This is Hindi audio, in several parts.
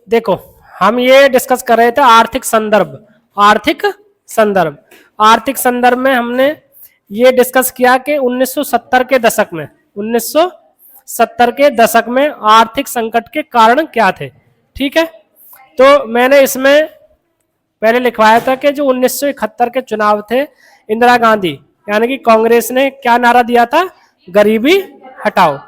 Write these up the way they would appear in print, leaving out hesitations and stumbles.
देखो, हम ये डिस्कस कर रहे थे आर्थिक संदर्भ। आर्थिक संदर्भ, आर्थिक संदर्भ में हमने ये डिस्कस किया कि 1970 के दशक में, 1970 के दशक में आर्थिक संकट के कारण क्या थे। ठीक है, तो मैंने इसमें पहले लिखवाया था कि जो 1971 के चुनाव थे, इंदिरा गांधी यानी कि कांग्रेस ने क्या नारा दिया था, गरीबी हटाओ।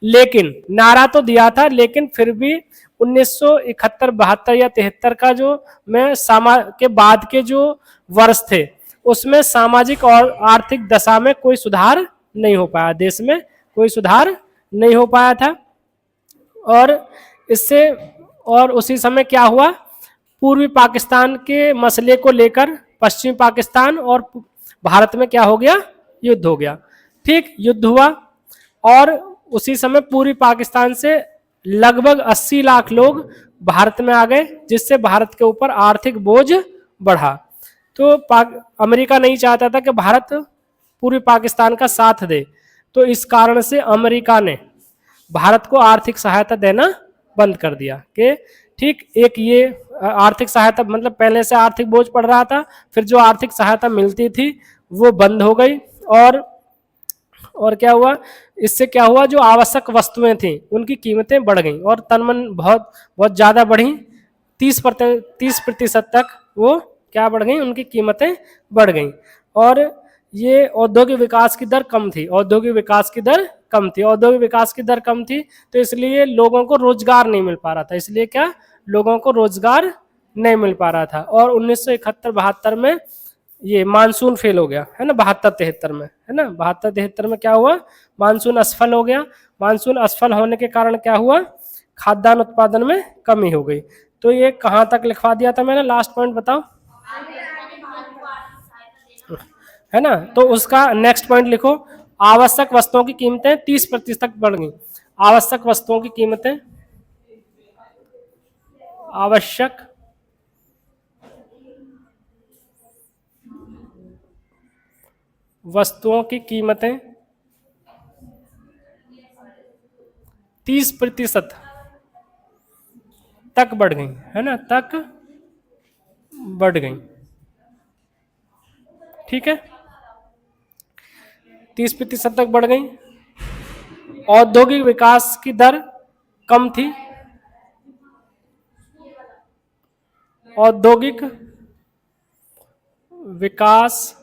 लेकिन नारा तो दिया था, लेकिन फिर भी 1971, 72 या 73 का जो मैं के बाद के जो वर्ष थे, उसमें सामाजिक और आर्थिक दशा में कोई सुधार नहीं हो पाया, देश में कोई सुधार नहीं हो पाया था। और इससे, और उसी समय क्या हुआ, पूर्वी पाकिस्तान के मसले को लेकर पश्चिमी पाकिस्तान और भारत में क्या हो गया, युद्ध हो गया। ठीक, युद्ध हुआ और उसी समय पूर्वी पाकिस्तान से लगभग 80 लाख लोग भारत में आ गए, जिससे भारत के ऊपर आर्थिक बोझ बढ़ा। तो अमेरिका नहीं चाहता था कि भारत पूर्वी पाकिस्तान का साथ दे, तो इस कारण से अमेरिका ने भारत को आर्थिक सहायता देना बंद कर दिया। कि ठीक, एक ये आर्थिक सहायता, मतलब पहले से आर्थिक बोझ पड़ रहा था, फिर जो आर्थिक सहायता मिलती थी वो बंद हो गई। और क्या हुआ, इससे क्या हुआ, जो आवश्यक वस्तुएं थी उनकी कीमतें बढ़ गई और तनमन बहुत बहुत ज़्यादा बढ़ी। 30% तक वो क्या बढ़ गई, उनकी कीमतें बढ़ गई। और ये औद्योगिक विकास की दर कम थी, औद्योगिक विकास की दर कम थी, औद्योगिक विकास की दर कम थी, तो इसलिए लोगों को रोजगार नहीं मिल पा रहा था। इसलिए क्या, लोगों को रोजगार नहीं मिल पा रहा था। और 1971-72 में ये मानसून फेल हो गया, है ना, 72-73 में, है ना, 72-73 में क्या हुआ, मानसून असफल हो गया। मानसून असफल होने के कारण क्या हुआ, खाद्यान्न उत्पादन में कमी हो गई। तो ये कहाँ तक लिखवा दिया था मैंने, लास्ट पॉइंट बताओ, है ना। तो उसका नेक्स्ट पॉइंट लिखो, आवश्यक वस्तुओं की कीमतें 30% तक बढ़ गई। आवश्यक वस्तुओं की कीमतें, आवश्यक वस्तुओं की कीमतें 30% तक बढ़ गई, है ना, तक बढ़ गई। ठीक है, 30% तक बढ़ गई। औद्योगिक विकास की दर कम थी, औद्योगिक विकास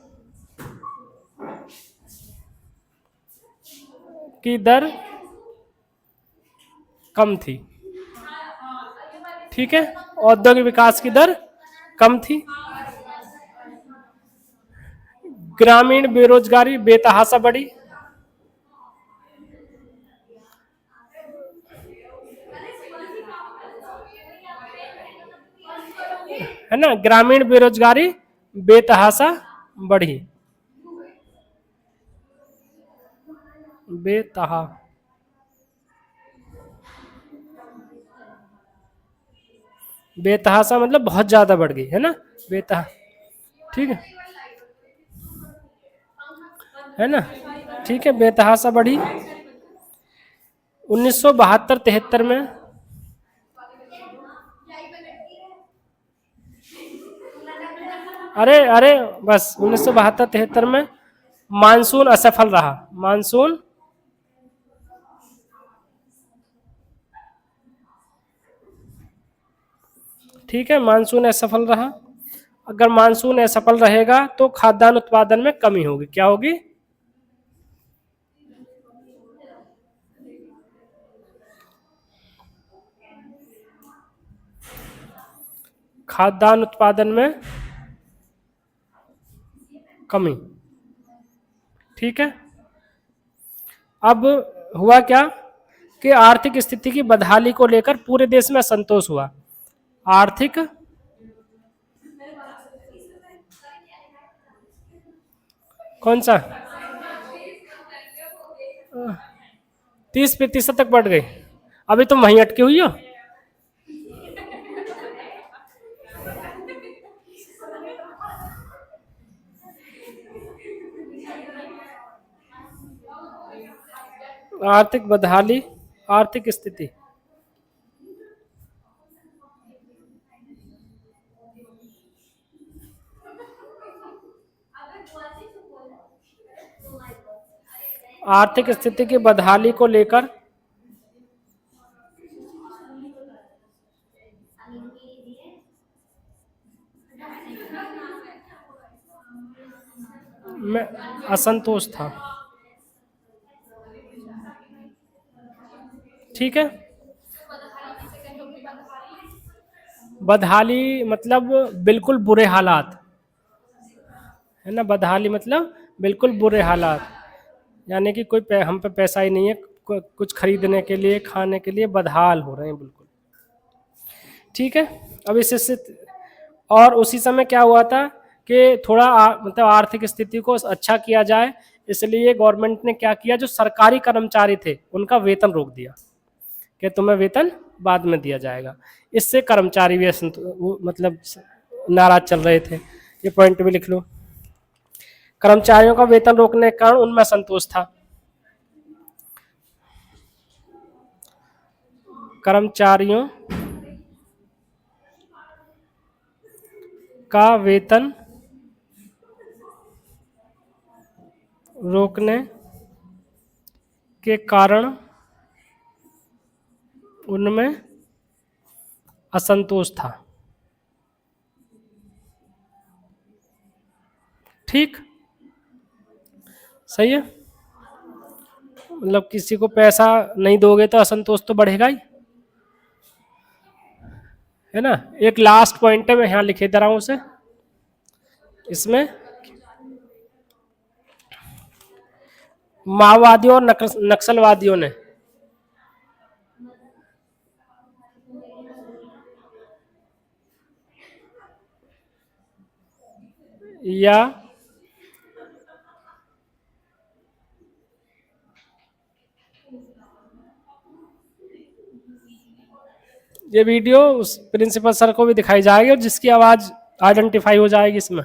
की दर कम थी। ठीक है, औद्योगिक विकास की दर कम थी। ग्रामीण बेरोजगारी बेतहाशा बढ़ी, है ना, ग्रामीण बेरोजगारी बेतहाशा बढ़ी, बेतहा बेतहाशा मतलब बहुत ज्यादा बढ़ गई, है ना, बेतहा। ठीक है ना, ठीक है, बेतहाशा बढ़ी। 1972-73 में, अरे अरे बस 1972-73 में मानसून असफल रहा, मानसून ठीक है, मानसून असफल रहा। अगर मानसून असफल रहेगा तो खाद्यान्न उत्पादन में कमी होगी, क्या होगी, खाद्यान्न उत्पादन में कमी। ठीक है, अब हुआ क्या कि आर्थिक स्थिति की बदहाली को लेकर पूरे देश में असंतोष हुआ। आर्थिक, कौन सा, 30% तक बढ़ गई। अभी तुम वहीं अटके हुई हो। आर्थिक बदहाली, आर्थिक स्थिति, आर्थिक स्थिति की बदहाली को लेकर में असंतोष था। ठीक है, बदहाली मतलब बिल्कुल बुरे हालात, है ना। बदहाली मतलब बिल्कुल बुरे हालात, यानी कि हम पे पैसा ही नहीं है कुछ खरीदने के लिए, खाने के लिए, बदहाल हो रहे हैं बिल्कुल। ठीक है, अब इससे और उसी समय क्या हुआ था कि थोड़ा मतलब आर्थिक स्थिति को अच्छा किया जाए, इसलिए गवर्नमेंट ने क्या किया, जो सरकारी कर्मचारी थे उनका वेतन रोक दिया कि तुम्हें वेतन बाद में दिया जाएगा। इससे कर्मचारी भी मतलब नाराज चल रहे थे। ये पॉइंट भी लिख लो। कर्मचारियों का वेतन रोकने के कारण उनमें असंतोष था। कर्मचारियों का वेतन रोकने के कारण उनमें असंतोष था। ठीक, सही है। मतलब किसी को पैसा नहीं दोगे तो असंतोष तो बढ़ेगा ही, है ना। एक लास्ट पॉइंट है, मैं यहाँ लिखे दे रहा हूं उसे। इसमें माओवादियों और नक्सलवादियों ने या ये वीडियो उस प्रिंसिपल सर को भी दिखाई जाएगी और जिसकी आवाज आइडेंटिफाई हो जाएगी इसमें।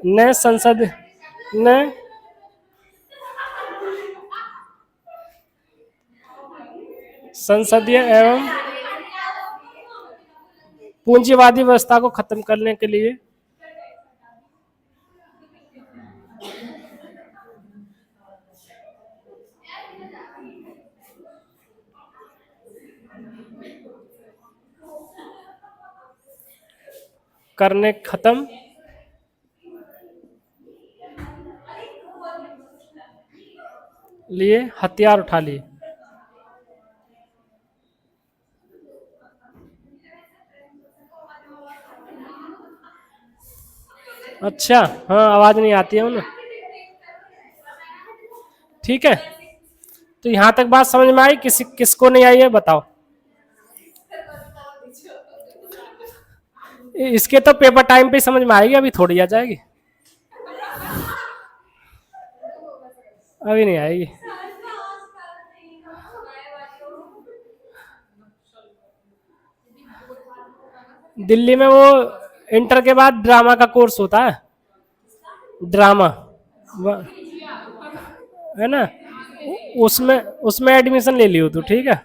न संसद न संसदीय एवं पूंजीवादी व्यवस्था को खत्म करने के लिए करने खत्म लिए हथियार उठा लिए। अच्छा, हाँ आवाज नहीं आती है उन्हें। ठीक है, तो यहां तक बात समझ में आई? किसको नहीं आई है बताओ? इसके तो पेपर टाइम पे समझ में आएगी, अभी थोड़ी आ जाएगी, अभी नहीं आएगी। दिल्ली में वो इंटर के बाद ड्रामा का कोर्स होता है, ड्रामा, है ना। उसमें उसमें एडमिशन ले लियो तू, ठीक है।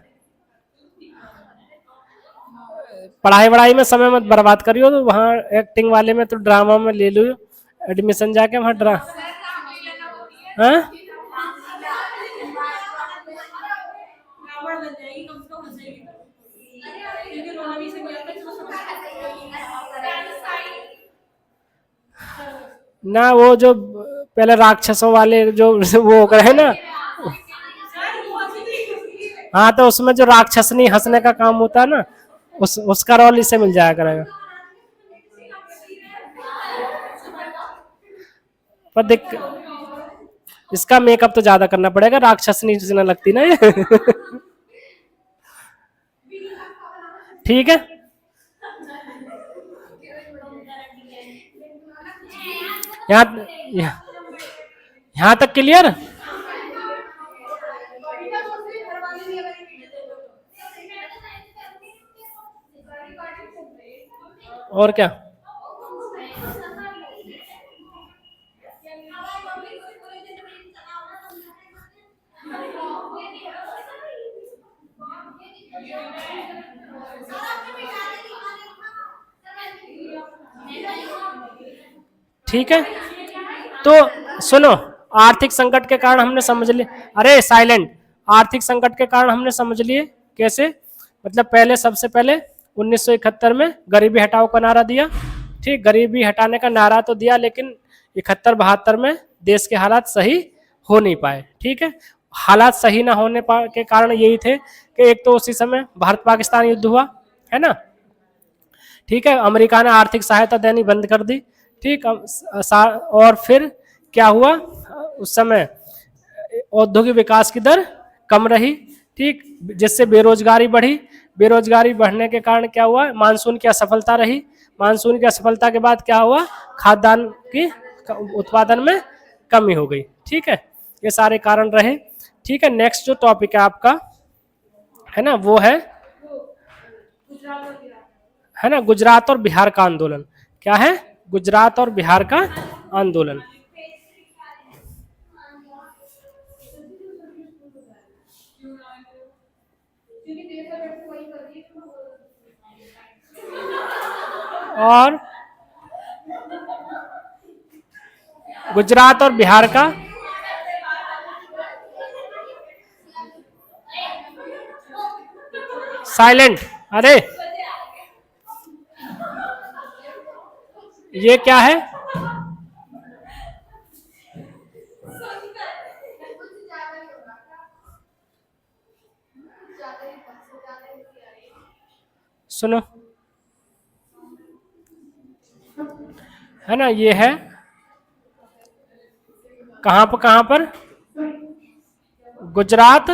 पढ़ाई वढ़ाई में समय मत बर्बाद करियो, तो वहाँ एक्टिंग वाले में तो ड्रामा में ले लियो एडमिशन, जाके वहाँ हाँ? ना वो जो पहले राक्षसों वाले जो वो हो गए ना, हाँ तो उसमें जो राक्षसनी हंसने का काम होता है ना, उसका रोल इसे मिल जाया करेगा। पर देख, इसका मेकअप तो ज्यादा करना पड़ेगा, राक्षसनी जिसने लगती ना ये। ठीक है, यहाँ यहाँ तक क्लियर? और क्या? ठीक है, तो सुनो, आर्थिक संकट के कारण हमने समझ लिए, अरे साइलेंट, आर्थिक संकट के कारण हमने समझ लिए कैसे, मतलब पहले सबसे पहले 1971 में गरीबी हटाओ का नारा दिया, ठीक, गरीबी हटाने का नारा तो दिया लेकिन 71-72 में देश के हालात सही हो नहीं पाए, ठीक है। हालात सही ना होने के कारण यही थे कि एक तो उसी समय भारत पाकिस्तान युद्ध हुआ, है ना, ठीक है, अमेरिका ने आर्थिक सहायता देनी बंद कर दी, ठीक, और फिर क्या हुआ, उस समय औद्योगिक विकास की दर कम रही, ठीक, जिससे बेरोजगारी बढ़ी, बेरोजगारी बढ़ने के कारण क्या हुआ, मानसून की असफलता रही, मानसून की असफलता के बाद क्या हुआ, खाद्यान्न की उत्पादन में कमी हो गई, ठीक है, ये सारे कारण रहे, ठीक है। नेक्स्ट जो टॉपिक है आपका, है ना, वो है ना गुजरात और बिहार का आंदोलन। क्या है, गुजरात और बिहार का आंदोलन। और गुजरात और बिहार का साइलेंट, अरे ये क्या है, सुनो, है ना, ये है कहां पर गुजरात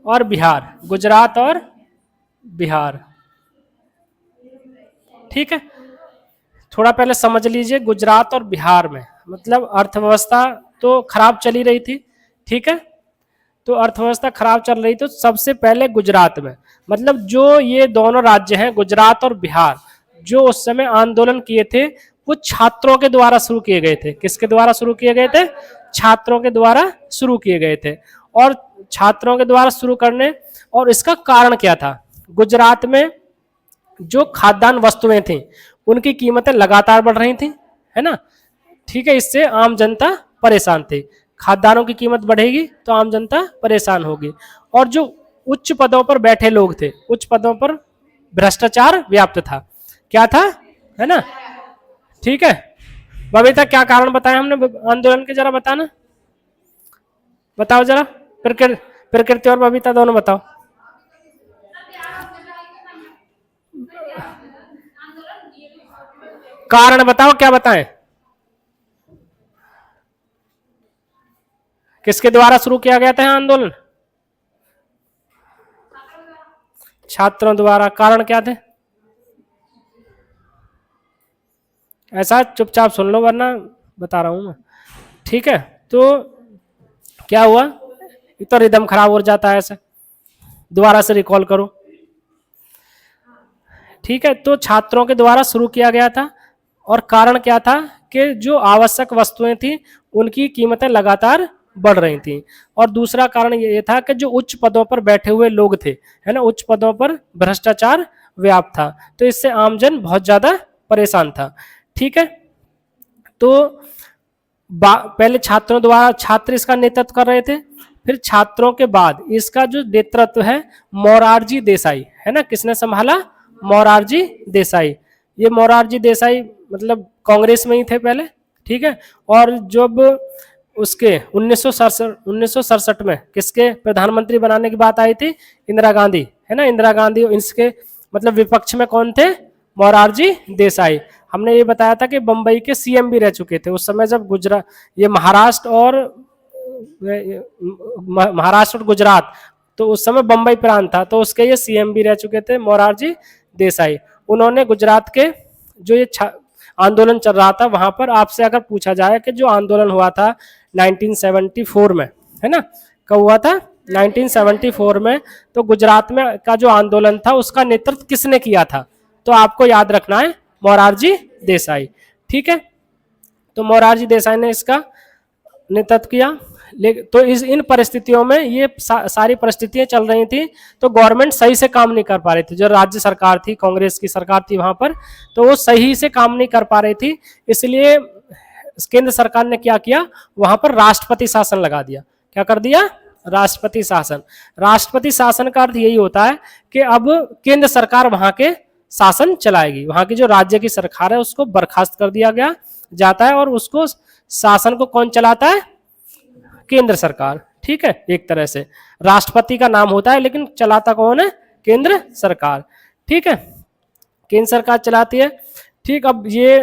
और बिहार, गुजरात और बिहार, ठीक है। थोड़ा पहले समझ लीजिए, गुजरात और बिहार में मतलब अर्थव्यवस्था तो खराब चली रही थी, ठीक है, तो अर्थव्यवस्था खराब चल रही, तो सबसे पहले गुजरात में, मतलब जो ये दोनों राज्य हैं गुजरात और बिहार, जो उस समय आंदोलन किए थे वो छात्रों के द्वारा शुरू किए गए थे। किसके द्वारा शुरू किए गए थे, छात्रों के द्वारा शुरू किए गए थे। और छात्रों के द्वारा शुरू करने, और इसका कारण क्या था, गुजरात में जो खाद्यान्न वस्तुएं थी उनकी कीमतें लगातार बढ़ रही थी, है ना, ठीक है, इससे आम जनता परेशान थी, खाद्यान्नों की कीमत बढ़ेगी तो आम जनता परेशान होगी। और जो उच्च पदों पर बैठे लोग थे, उच्च पदों पर भ्रष्टाचार व्याप्त था, क्या था, है ना, ठीक है। बबीता क्या कारण बताया हमने आंदोलन के, जरा बताना, बताओ जरा, प्रकृति और बबीता दोनों बताओ। कारण बताओ, क्या बताएं, किसके द्वारा शुरू किया गया था आंदोलन, छात्रों द्वारा। कारण क्या थे, ऐसा चुपचाप सुन लो वरना बता रहा हूं मैं, ठीक है। तो क्या हुआ, तो रिदम खराब हो जाता है ऐसे, दोबारा से रिकॉल करो, ठीक है। तो छात्रों के द्वारा शुरू किया गया था, और कारण क्या था कि जो आवश्यक वस्तुएं थी उनकी कीमतें लगातार बढ़ रही थी। और दूसरा कारण ये था कि जो उच्च पदों पर बैठे हुए लोग थे, है ना, उच्च पदों पर भ्रष्टाचार व्याप्त था, तो इससे आमजन बहुत ज्यादा परेशान था, ठीक है। तो पहले छात्रों द्वारा, छात्र इसका नेतृत्व कर रहे थे, फिर छात्रों के बाद इसका जो नेतृत्व है मोरारजी देसाई, है ना, किसने संभाला, मोरारजी देसाई। ये मोरारजी देसाई मतलब कांग्रेस में ही थे पहले, ठीक है। और जब उसके 1967 में किसके प्रधानमंत्री बनाने की बात आई थी, इंदिरा गांधी, है ना, इंदिरा गांधी, इसके मतलब विपक्ष में कौन थे, मोरारजी देसाई। हमने ये बताया था कि बंबई के सीएम भी रह चुके थे उस समय, जब गुजरात, ये महाराष्ट्र और गुजरात, तो उस समय बंबई प्रांत था, तो उसके ये सीएम भी रह चुके थे, मोरारजी देसाई। उन्होंने गुजरात के जो ये आंदोलन चल रहा था वहां पर, आपसे अगर पूछा जाए कि जो आंदोलन हुआ था 1974 में, है ना, कब हुआ था, 1974 में, तो गुजरात में का जो आंदोलन था उसका नेतृत्व किसने किया था, तो आपको याद रखना है मोरारजी देसाई, ठीक है। तो मोरारजी देसाई ने इसका नेतृत्व किया, तो इन परिस्थितियों में ये सारी परिस्थितियां चल रही थी, तो गवर्नमेंट सही से काम नहीं कर पा रही थी। जो राज्य सरकार थी, कांग्रेस की सरकार थी वहां पर, तो वो सही से काम नहीं कर पा रही थी। इसलिए केंद्र सरकार ने क्या किया, वहां पर राष्ट्रपति शासन लगा दिया। क्या कर दिया, राष्ट्रपति शासन। राष्ट्रपति शासन का अर्थ यही होता है कि अब केंद्र सरकार वहां के शासन चलाएगी, वहां की जो राज्य की सरकार है उसको बर्खास्त कर दिया गया जाता है, और उसको शासन को कौन चलाता है, केंद्र सरकार। ठीक है, एक तरह से राष्ट्रपति का नाम होता है लेकिन चलाता कौन है, केंद्र सरकार। ठीक है, केंद्र सरकार चलाती है। ठीक, अब ये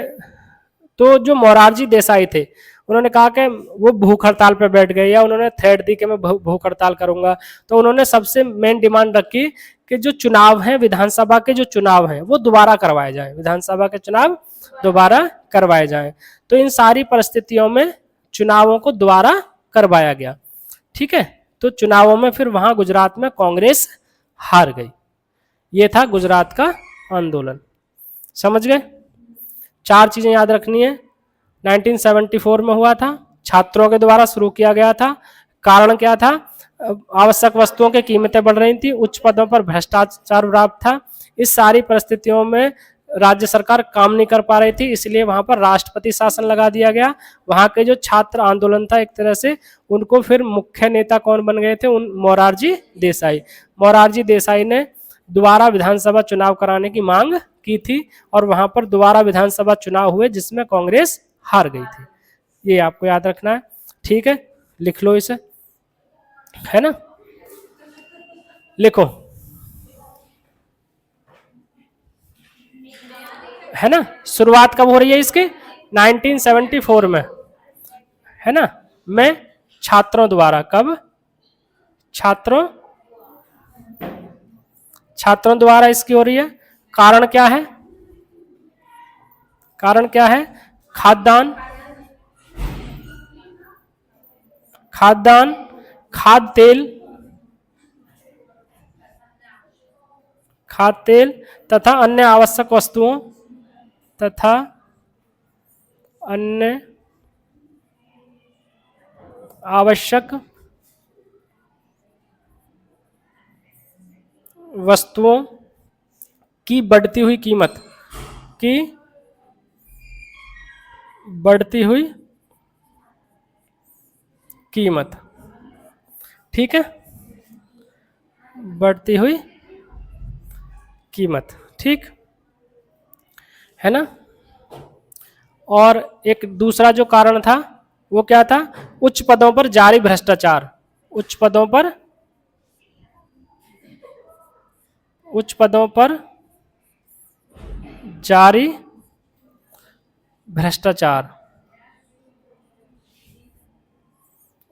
तो जो मोरारजी देसाई थे, उन्होंने कहा कि वो भूख हड़ताल पर बैठ गए, या उन्होंने थ्रेट दी कि मैं भूख हड़ताल करूंगा। तो उन्होंने सबसे मेन डिमांड रखी कि जो चुनाव है, विधानसभा के जो चुनाव हैं वो दोबारा करवाए जाएं, विधानसभा के चुनाव दोबारा करवाए जाएं। तो इन सारी परिस्थितियों में चुनावों को दोबारा करवाया गया। ठीक है, तो चुनावों में फिर वहां गुजरात में कांग्रेस हार गई। ये था गुजरात का आंदोलन। समझ गए, 4 चीजें याद रखनी है। 1974 में हुआ था, छात्रों के द्वारा शुरू किया गया था। कारण क्या था, आवश्यक वस्तुओं की कीमतें बढ़ रही थी, उच्च पदों पर भ्रष्टाचार व्याप्त था। इस सारी परिस्थितियों में राज्य सरकार काम नहीं कर पा रही थी, इसलिए वहां पर राष्ट्रपति शासन लगा दिया गया। वहां के जो छात्र आंदोलन था एक तरह से, उनको फिर मुख्य नेता कौन बन गए थे, उन मोरारजी देसाई। मोरारजी देसाई ने दोबारा विधानसभा चुनाव कराने की मांग की थी, और वहां पर दोबारा विधानसभा चुनाव हुए जिसमें कांग्रेस हार गई थी। ये आपको याद रखना है। ठीक है, लिख लो इसे, है ना, लिखो, है ना। शुरुआत कब हो रही है इसकी, 1974 में, है ना, में छात्रों द्वारा। कब, छात्रों द्वारा इसकी हो रही है। कारण क्या है, कारण क्या है, खाद्यान्न, खाद्य तेल, खाद्य तेल तथा अन्य आवश्यक वस्तुओं, तथा अन्य आवश्यक वस्तुओं की बढ़ती हुई कीमत, की बढ़ती हुई कीमत। ठीक है, बढ़ती हुई कीमत, ठीक है ना। और एक दूसरा जो कारण था वो क्या था, उच्च पदों पर जारी भ्रष्टाचार। उच्च पदों पर जारी भ्रष्टाचार,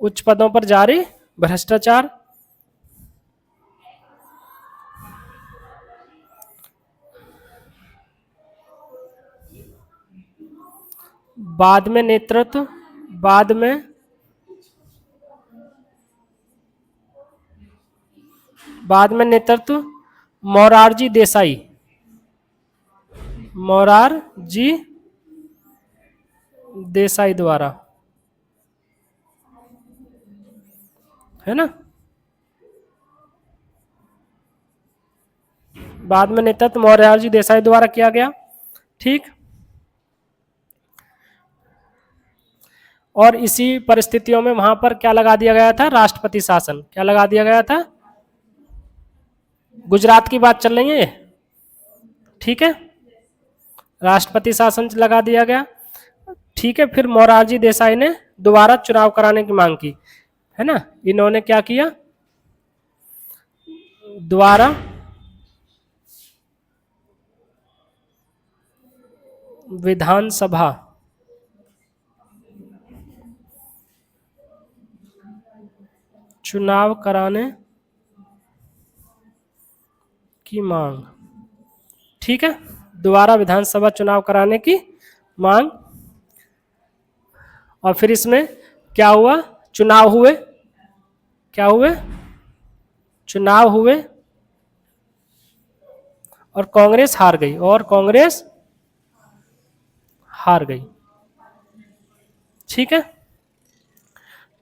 उच्च पदों पर जारी भ्रष्टाचार। बाद में नेतृत्व मोरारजी देसाई द्वारा, है ना। बाद में नेतृत्व मोरारजी देसाई द्वारा किया गया। ठीक, और इसी परिस्थितियों में वहां पर क्या लगा दिया गया था, राष्ट्रपति शासन। क्या लगा दिया गया था, गुजरात की बात चल रही है ये, ठीक है, राष्ट्रपति शासन लगा दिया गया। ठीक है, फिर मोरारजी देसाई ने दोबारा चुनाव कराने की मांग की, है ना। इन्होंने क्या किया, दोबारा विधानसभा चुनाव कराने की मांग। ठीक है, दोबारा विधानसभा चुनाव कराने की मांग। और फिर इसमें क्या हुआ, चुनाव हुए, क्या हुए, चुनाव हुए, और कांग्रेस हार गई, ठीक है।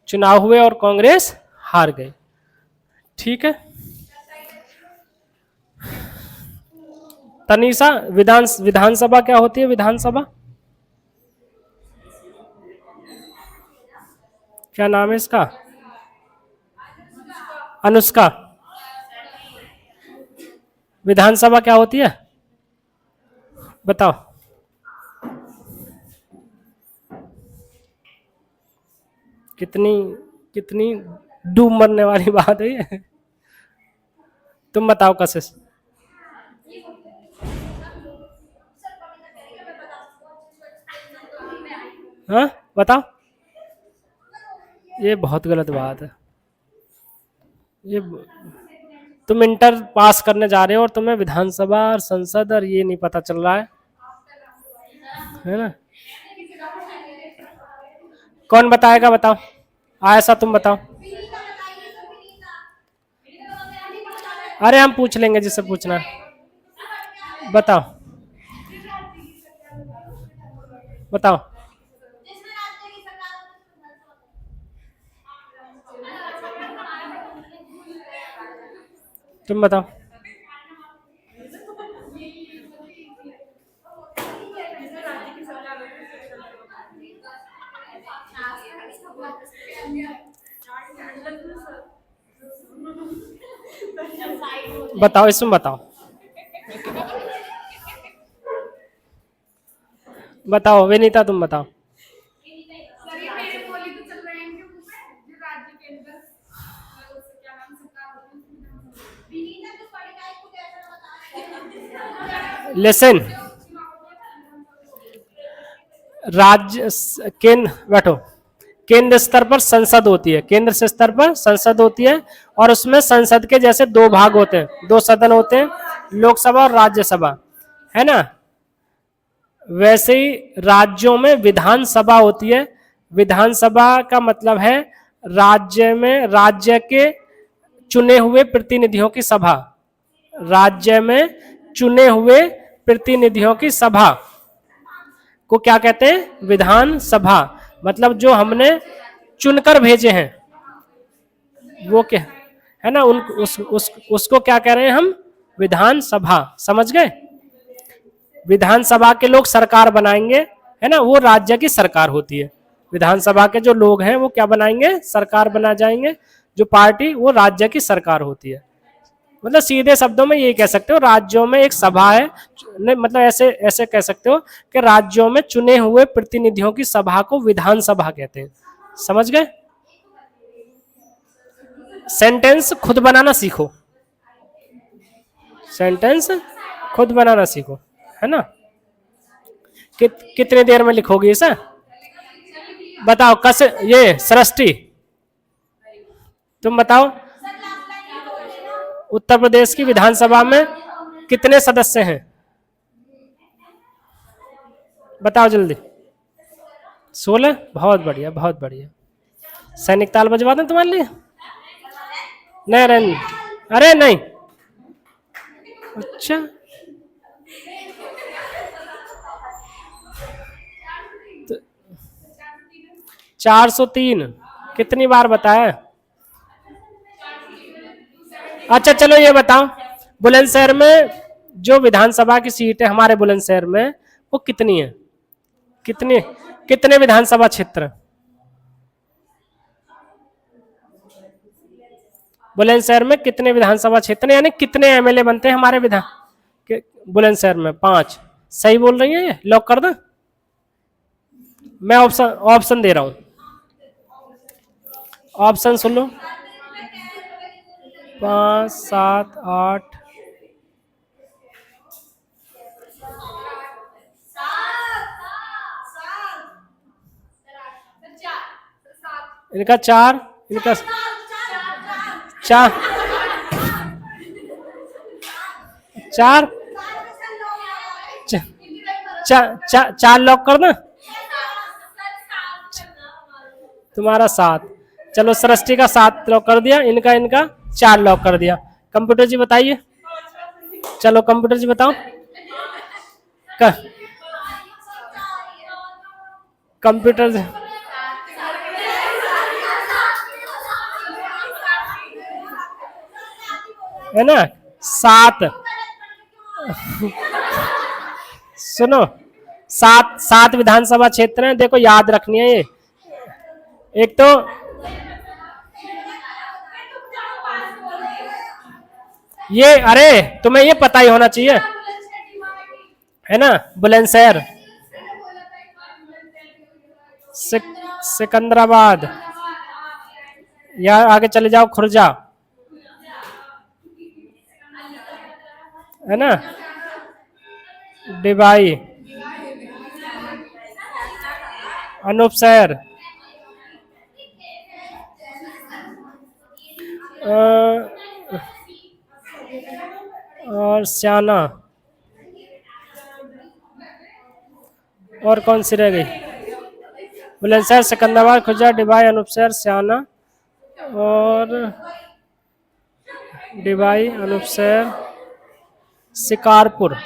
चुनाव हुए और कांग्रेस हार गई। ठीक है। तनीषा, विधानसभा क्या होती है? विधानसभा क्या नाम है इसका? अनुष्का। विधानसभा क्या होती है बताओ? कितनी कितनी डूब मरने वाली बात है ये। तुम बताओ कशिश। हाँ बताओ। ये बहुत गलत बात है। ये तुम इंटर पास करने जा रहे हो और तुम्हें विधानसभा और संसद और ये नहीं पता चल रहा है ना? कौन बताएगा? बताओ। ऐसा तुम बताओ। अरे हम पूछ लेंगे जिससे पूछना है। बताओ बताओ। तुम बताओ। बताओ इसमें बताओ। बताओ विनीता तुम बताओ। लेसन राज्य केंद्र बैठो। केंद्र स्तर पर संसद होती है, केंद्र से स्तर पर संसद होती है और उसमें संसद के जैसे दो भाग होते हैं, दो सदन होते हैं, लोकसभा और राज्यसभा, है ना? वैसे ही राज्यों में विधानसभा होती है। विधानसभा का मतलब है राज्य में राज्य के चुने हुए प्रतिनिधियों की सभा। राज्य में चुने हुए प्रतिनिधियों की सभा को क्या कहते हैं? विधानसभा। मतलब जो हमने चुनकर भेजे हैं वो क्या है ना, उसको क्या कह रहे हैं हम? विधानसभा। समझ गए? विधानसभा के लोग सरकार बनाएंगे, है ना? वो राज्य की सरकार होती है। विधानसभा के जो लोग हैं वो क्या बनाएंगे? सरकार बना जाएंगे। जो पार्टी वो राज्य की सरकार होती है। मतलब सीधे शब्दों में यही कह सकते हो, राज्यों में एक सभा है, मतलब ऐसे ऐसे कह सकते हो कि राज्यों में चुने हुए प्रतिनिधियों की सभा को विधानसभा कहते हैं। समझ गए? सेंटेंस खुद बनाना सीखो। सेंटेंस खुद बनाना सीखो, है ना? कितने देर में लिखोगे इसे? बताओ। कस ये सृष्टि तुम बताओ। उत्तर प्रदेश की विधानसभा में कितने सदस्य हैं? बताओ जल्दी। 16। बहुत बढ़िया, बहुत बढ़िया। सैनिक ताल बजवा दें तुम्हारे लिए? नहीं नहीं, अरे नहीं। अच्छा, 403 कितनी बार बताया? अच्छा चलो ये बताओ, बुलंदशहर में जो विधानसभा की सीट है हमारे बुलंदशहर में वो कितनी है? कितने कितने विधानसभा क्षेत्र? बुलंदशहर में कितने विधानसभा क्षेत्र यानी कितने एमएलए बनते हैं हमारे विधान बुलंदशहर में? 5। सही बोल रही है? लॉक कर दो। मैं ऑप्शन ऑप्शन दे रहा हूं, ऑप्शन सुन लो। 5, 7, 8। इनका 4, इनका 4 4 4 लॉक कर दो। तुम्हारा 7। चलो सृष्टि का 7 लॉक कर दिया, इनका 4 लॉक कर दिया। कंप्यूटर जी बताइए। चलो कंप्यूटर जी बताओ। कंप्यूटर है ना, 7 सुनो, 7 विधानसभा क्षेत्र हैं, देखो याद रखनी है ये। एक तो ये, अरे तुम्हें ये पता ही होना चाहिए, है ना, बुलंदशहर, सिकंदराबाद, या आगे चले जाओ खुर्जा, है ना, डिबाई, अनूपशहर, और स्याना, और कौन सी रह गई? बुलंदशहर, सिकंदराबाद, खुर्जा, डिबाई, अनूपशहर, स्याना, और डिबाई, अनूपशहर, शिकारपुर,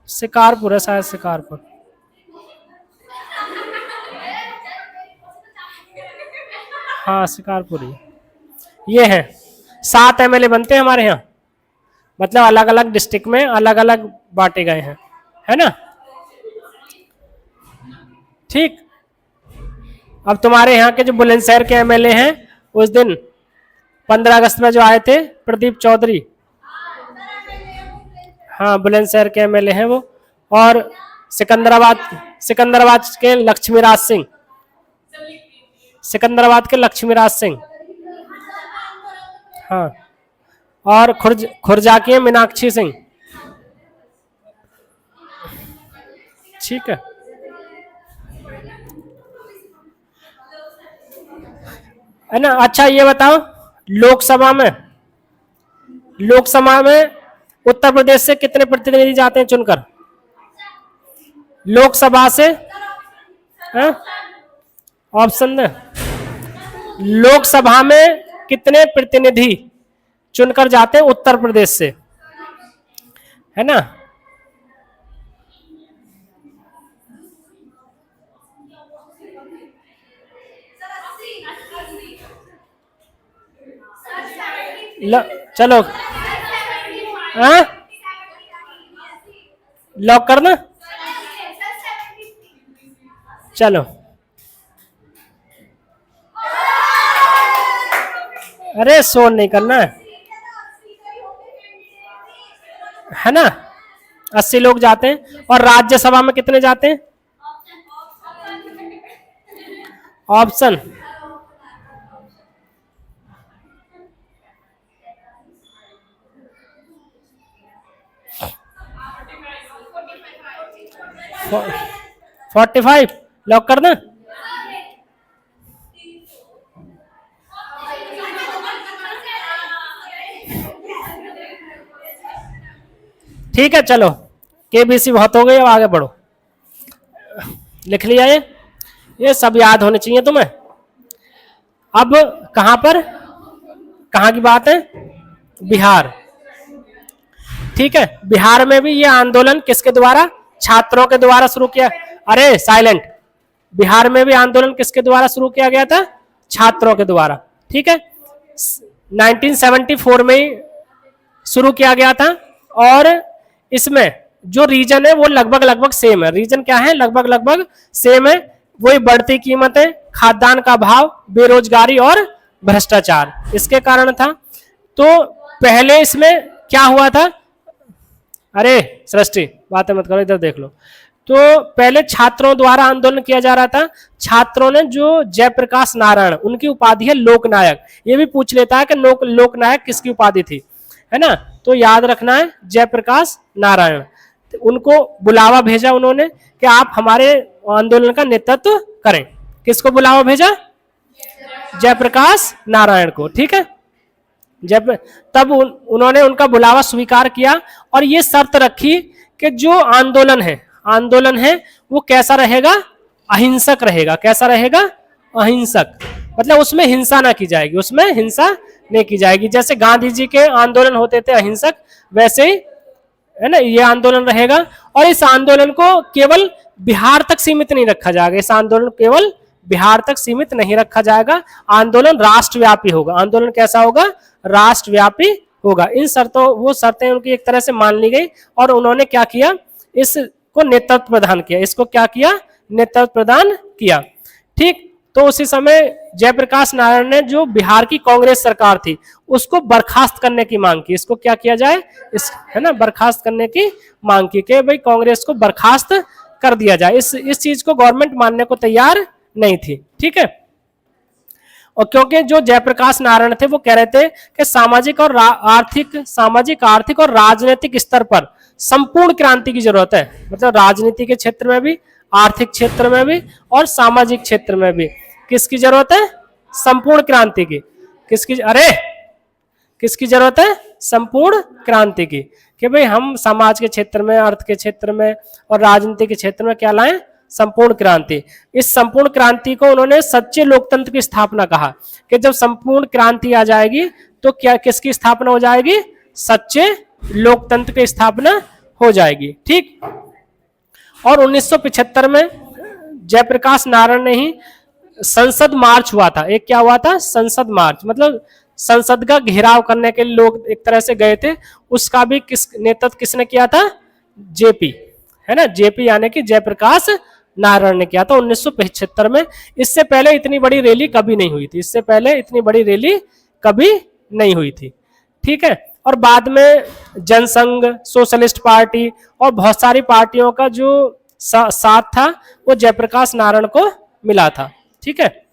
शिकारपुर है शायद, शिकारपुर। हाँ शिकारपुर ही, ये है। 7 एमएलए बनते हैं हमारे यहाँ, मतलब अलग अलग डिस्ट्रिक्ट में अलग अलग बांटे गए हैं, है ना। ठीक, अब तुम्हारे यहाँ के जो बुलंदशहर के एमएलए हैं, उस दिन 15 अगस्त में जो आए थे, प्रदीप चौधरी, हाँ बुलंदशहर के एमएलए हैं वो। और सिकंदराबाद के लक्ष्मीराज सिंह, सिकंदराबाद के लक्ष्मीराज सिंह, हाँ। और खुर्जा की मीनाक्षी सिंह, ठीक है। है ना। अच्छा ये बताओ, लोकसभा में उत्तर प्रदेश से कितने प्रतिनिधि जाते हैं चुनकर? लोकसभा से, ऑप्शन दे, लोकसभा में कितने प्रतिनिधि चुनकर जाते हैं उत्तर प्रदेश से, है ना। चलो लॉक करना, चलो। अरे शोर नहीं करना है ना। 80 लोग जाते हैं। और राज्यसभा में कितने जाते हैं? ऑप्शन, फो 45 लॉक कर दें। ठीक है चलो, केबीसी बहुत हो गई, अब आगे बढ़ो। लिख लिया ये सब याद होने चाहिए तुम्हें। अब कहां पर, कहां की बात है? बिहार। ठीक है, बिहार में भी ये आंदोलन किसके द्वारा? छात्रों के द्वारा शुरू किया। अरे साइलेंट। बिहार में भी आंदोलन किसके द्वारा शुरू किया गया था? छात्रों के द्वारा। ठीक है, 1974 में ही शुरू किया गया था। और इसमें जो रीजन है वो लगभग सेम है। रीजन क्या है? लगभग सेम है। वही बढ़ती कीमतें, खाद्यान्न का भाव, बेरोजगारी और भ्रष्टाचार, इसके कारण था। तो पहले इसमें क्या हुआ था? अरे सृष्टि बातें मत करो, इधर देख लो। तो पहले छात्रों द्वारा आंदोलन किया जा रहा था। छात्रों ने जो जयप्रकाश नारायण, उनकी उपाधि है लोकनायक। ये भी पूछ लेता है कि लोकनायक किसकी उपाधि थी, है ना। तो याद रखना है जयप्रकाश नारायण। तो उनको बुलावा भेजा उन्होंने कि आप हमारे आंदोलन का नेतृत्व करें। किसको बुलावा भेजा? जयप्रकाश नारायण को। ठीक है, जब तब उन्होंने उनका बुलावा स्वीकार किया और ये शर्त रखी कि जो आंदोलन है वो कैसा रहेगा? अहिंसक रहेगा। कैसा रहेगा? अहिंसक। मतलब उसमें हिंसा ना की जाएगी, उसमें हिंसा नहीं की जाएगी। जैसे गांधी जी के आंदोलन होते थे अहिंसक, वैसे ही है ना ये आंदोलन रहेगा। और इस आंदोलन को केवल बिहार तक सीमित नहीं रखा जाएगा। इस आंदोलन केवल बिहार तक सीमित नहीं रखा जाएगा, आंदोलन राष्ट्रव्यापी होगा। आंदोलन कैसा होगा? राष्ट्रव्यापी होगा। इन शर्तों, वो शर्तें उनकी एक तरह से मान ली गई और उन्होंने क्या किया? इसको नेतृत्व प्रदान किया। इसको क्या किया? नेतृत्व प्रदान किया। ठीक, तो उसी समय जयप्रकाश नारायण ने जो बिहार की कांग्रेस सरकार थी उसको बर्खास्त करने की मांग की। इसको क्या किया जाए? इस, है ना, बर्खास्त करने की मांग की कि भाई कांग्रेस को बर्खास्त कर दिया जाए। इस चीज को गवर्नमेंट मानने को तैयार नहीं थी। ठीक है, और क्योंकि जो जयप्रकाश नारायण थे वो कह रहे थे कि सामाजिक आर्थिक और राजनीतिक स्तर पर संपूर्ण क्रांति की जरूरत है। मतलब राजनीति के क्षेत्र में भी, आर्थिक क्षेत्र में भी और सामाजिक क्षेत्र में भी किसकी जरूरत है? संपूर्ण क्रांति की। किसकी जरूरत है? संपूर्ण क्रांति की। कि भाई हम समाज के क्षेत्र में, अर्थ के क्षेत्र में और राजनीति के क्षेत्र में क्या लाएं? संपूर्ण क्रांति। इस संपूर्ण क्रांति को उन्होंने सच्चे लोकतंत्र की स्थापना कहा कि जब संपूर्ण क्रांति आ जाएगी तो क्या, किसकी स्थापना हो जाएगी? सच्चे लोकतंत्र की स्थापना हो जाएगी। ठीक, और 1975 में जयप्रकाश नारायण ने ही संसद मार्च हुआ था। एक क्या हुआ था? संसद मार्च, मतलब संसद का घेराव करने के लिए लोग एक तरह से गए थे। उसका भी नेतृत्व किसने किया था? जेपी, है ना, जेपी यानी कि जयप्रकाश नारायण ने किया था 1975 में। इससे पहले इतनी बड़ी रैली कभी नहीं हुई थी। इससे पहले इतनी बड़ी रैली कभी नहीं हुई थी। ठीक है, और बाद में जनसंघ, सोशलिस्ट पार्टी और बहुत सारी पार्टियों का जो साथ था वो जयप्रकाश नारायण को मिला था। ठीक है,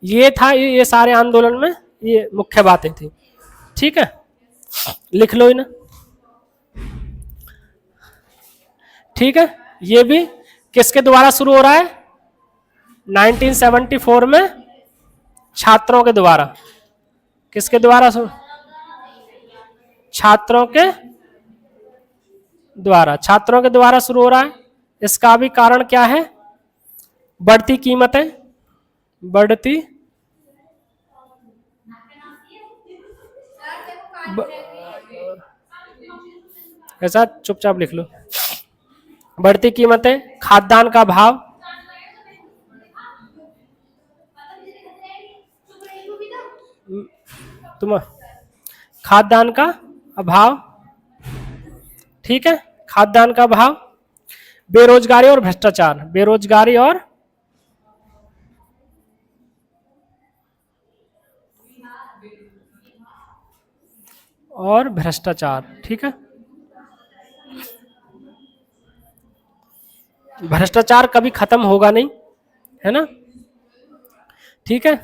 ये था, ये सारे आंदोलन में ये मुख्य बातें थी। ठीक है, लिख लो इन्हें। ठीक है, ये भी किसके द्वारा शुरू हो रहा है? 1974 में छात्रों के द्वारा। किसके द्वारा? छात्रों के द्वारा। छात्रों के द्वारा शुरू हो रहा है। इसका भी कारण क्या है? बढ़ती कीमतें, बढ़ती ऐसा चुपचाप लिख लो। बढ़ती कीमतें, खाद्यान्न का भाव, खाद्यान्न का अभाव। ठीक है, खाद्यान्न का अभाव, बेरोजगारी और भ्रष्टाचार। बेरोजगारी और भ्रष्टाचार। ठीक है, भ्रष्टाचार कभी खत्म होगा नहीं, है ना। ठीक है,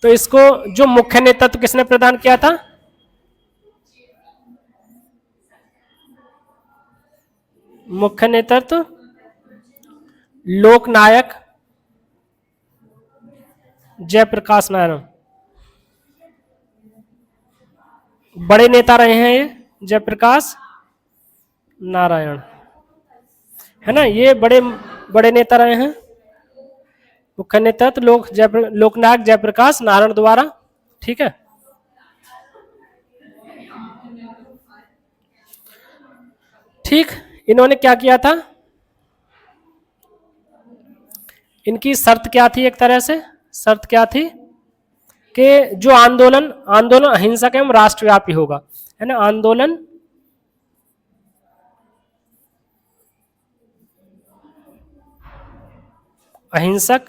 तो इसको जो मुख्य नेतृत्व किसने प्रदान किया था? मुख्य नेतृत्व लोकनायक जयप्रकाश नारायण। बड़े नेता रहे हैं ये जयप्रकाश नारायण, है ना। ये बड़े बड़े नेता रहे हैं। मुख्य नेतृत्व लोकनायक जयप्रकाश नारायण द्वारा। ठीक है, ठीक, इन्होंने क्या किया था? इनकी शर्त क्या थी? एक तरह से शर्त क्या थी कि जो आंदोलन अहिंसक एवं राष्ट्रव्यापी होगा, है ना। आंदोलन अहिंसक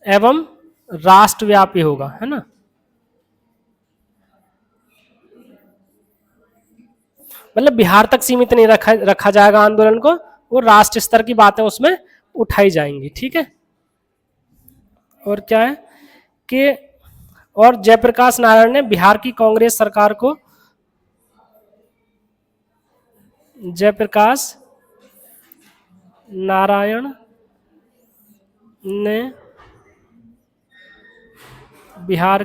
एवं राष्ट्रव्यापी होगा, है ना। मतलब बिहार तक सीमित नहीं रखा जाएगा आंदोलन को, वो राष्ट्र स्तर की बातें उसमें उठाई जाएंगी। ठीक है, और क्या है कि और जयप्रकाश नारायण ने बिहार की कांग्रेस सरकार को, जयप्रकाश नारायण ने बिहार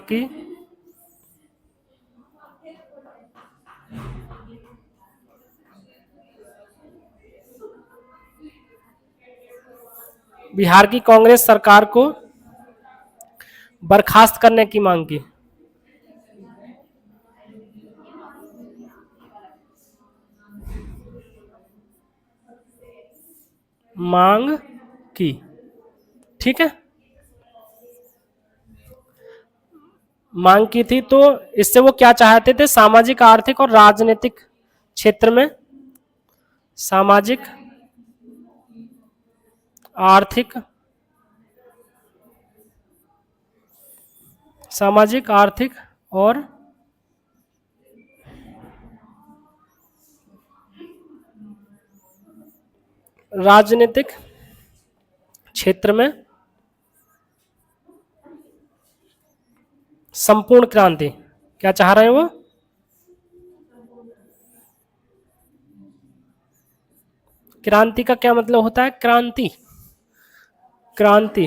की कांग्रेस सरकार को बर्खास्त करने की मांग की। मांग की। ठीक है, मांग की थी। तो इससे वो क्या चाहते थे, सामाजिक आर्थिक और राजनीतिक क्षेत्र में, सामाजिक आर्थिक, सामाजिक आर्थिक और राजनीतिक क्षेत्र में संपूर्ण क्रांति। क्या चाह रहे हैं वो, क्रांति का क्या मतलब होता है, क्रांति, क्रांति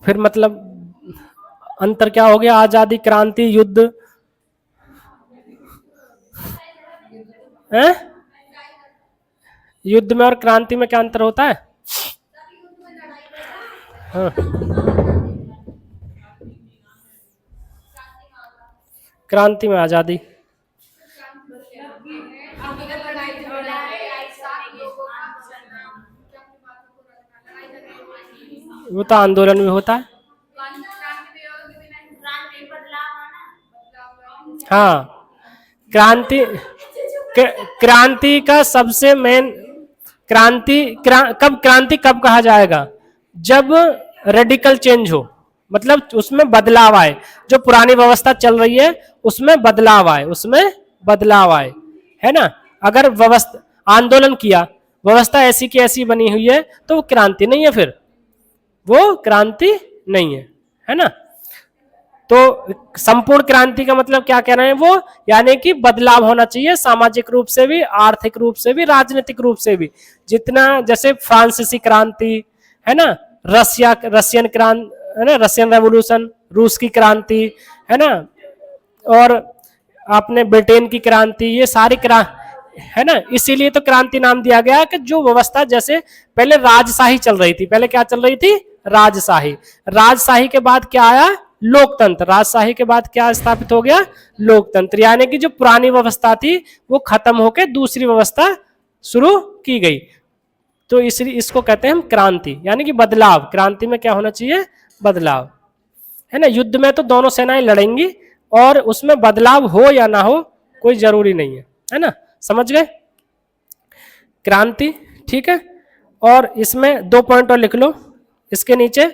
फिर मतलब अंतर क्या हो गया, आजादी, क्रांति, युद्ध है। युद्ध में और क्रांति में क्या अंतर होता है। हाँ, क्रांति में आजादी, वो तो आंदोलन में होता है। हाँ, क्रांति, क्रांति का सबसे मेन, कब क्रांति कब कहा जाएगा, जब रेडिकल चेंज हो, मतलब उसमें बदलाव आए, जो पुरानी व्यवस्था चल रही है उसमें बदलाव आए, उसमें बदलाव आए, है ना। अगर व्यवस्था, आंदोलन किया, व्यवस्था ऐसी की ऐसी बनी हुई है, तो वो क्रांति नहीं है, फिर वो क्रांति नहीं है ना। तो संपूर्ण क्रांति का मतलब क्या कह रहे हैं वो, यानी कि बदलाव होना चाहिए, सामाजिक रूप से भी, आर्थिक रूप से भी, राजनीतिक रूप से भी। जितना जैसे फ्रांसीसी क्रांति है ना, रशियन क्रांति है ना, रशियन रेवोल्यूशन, रूस की क्रांति है ना, और आपने ब्रिटेन की क्रांति, ये सारी है ना। इसीलिए तो क्रांति नाम दिया गया कि जो व्यवस्था, जैसे पहले राजशाही चल रही थी, पहले क्या चल रही थी, राजशाही, राजशाही के बाद क्या आया, लोकतंत्र, राजशाही के बाद क्या स्थापित हो गया, लोकतंत्र, यानी कि जो पुरानी व्यवस्था थी वो खत्म होकर दूसरी व्यवस्था शुरू की गई। तो इसलिए इसको कहते हैं हम क्रांति, यानी कि बदलाव। क्रांति में क्या होना चाहिए, बदलाव, है ना। युद्ध में तो दोनों सेनाएं लड़ेंगी और उसमें बदलाव हो या ना हो कोई जरूरी नहीं है ना, समझ गए, क्रांति। ठीक है, और इसमें 2 पॉइंट और लिख लो इसके नीचे,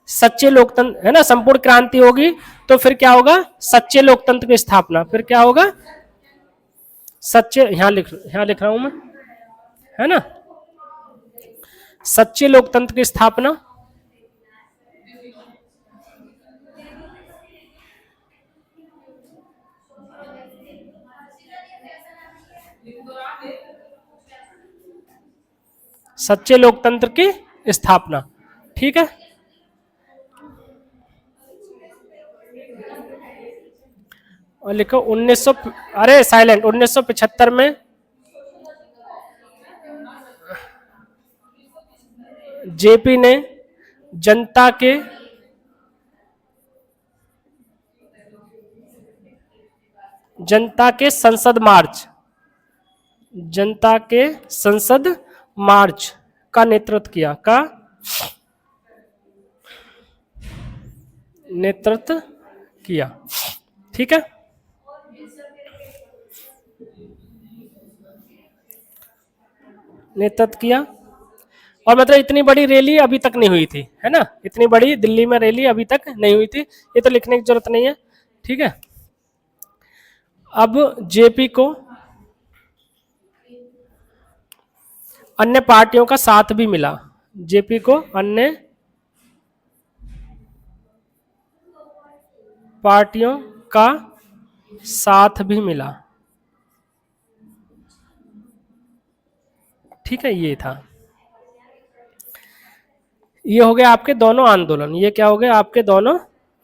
सच्चे लोकतंत्र है ना, संपूर्ण क्रांति होगी तो फिर क्या होगा, सच्चे लोकतंत्र की स्थापना, फिर क्या होगा, सच्चे, यहां लिख रहा हूं मैं, है ना, सच्चे लोकतंत्र की स्थापना, सच्चे लोकतंत्र की स्थापना। ठीक है, और लिखो 1900, अरे साइलेंट, 1975 में जेपी ने जनता के संसद मार्च, जनता के संसद मार्च का नेतृत्व किया, का नेतृत्व किया। ठीक है, नेतृत्व किया, और मतलब इतनी बड़ी रैली अभी तक नहीं हुई थी, है ना, इतनी बड़ी दिल्ली में रैली अभी तक नहीं हुई थी, ये तो लिखने की जरूरत नहीं है। ठीक है, अब जेपी को अन्य पार्टियों का साथ भी मिला, जेपी को अन्य पार्टियों का साथ भी मिला। ठीक है, ये था, ये हो गया आपके दोनों आंदोलन, ये क्या हो गया आपके दोनों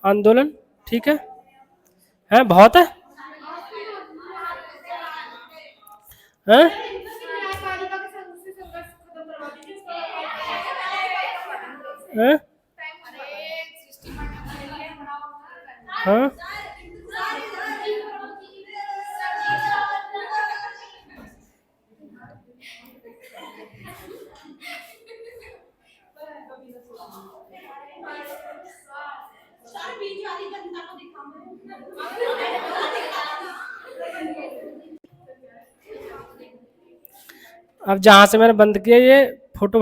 आंदोलन। ठीक है बहुत है, हैं? हैं? हाँ, अब जहां से मैंने बंद किया ये फोटो